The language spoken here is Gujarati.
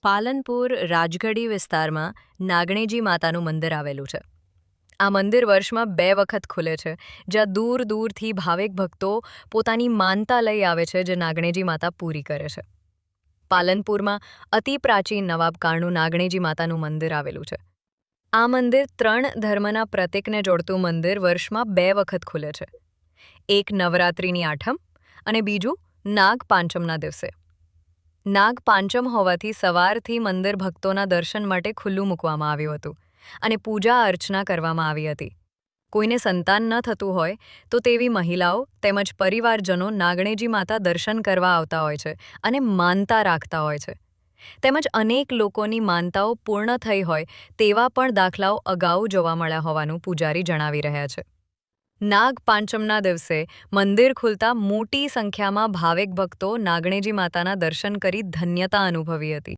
પાલનપુર રાજગઢી વિસ્તારમાં નાગણેજી માતાનું મંદિર આવેલું છે. આ મંદિર વર્ષમાં 2 વખત ખુલે છે, જ્યાં દૂર દૂરથી ભાવિક ભક્તો પોતાની માનતા લઈ આવે છે, જે નાગણેજી માતા પૂરી કરે છે. પાલનપુરમાં અતિ પ્રાચીન નવાબકાળનું નાગણેજી માતાનું મંદિર આવેલું છે. આ મંદિર 3 ધર્મના પ્રતીકને જોડતું મંદિર વર્ષમાં 2 વખત ખુલે છે. એક નવરાત્રિની આઠમ અને બીજું નાગ પાંચમના દિવસે. નાગ પાંચમ હોવાથી સવારથી મંદિર ભક્તોના દર્શન માટે ખુલ્લું મૂકવામાં આવ્યું હતું અને પૂજા અર્ચના કરવામાં આવી હતી. કોઈને સંતાન ન થતું હોય તો તેવી મહિલાઓ તેમજ પરિવારજનો નાગણેજી માતા દર્શન કરવા આવતા હોય છે અને માનતા રાખતા હોય છે. તેમજ અનેક લોકોની માનતાઓ પૂર્ણ થઈ હોય તેવા પણ દાખલાઓ અગાઉ જોવા મળ્યા હોવાનું પૂજારી જણાવી રહ્યા છે. નાગ પાંચમના દિવસે મંદિર ખુલતા મોટી સંખ્યામાં ભાવિક ભક્તો નાગણેજી માતાના દર્શન કરી ધન્યતા અનુભવી હતી.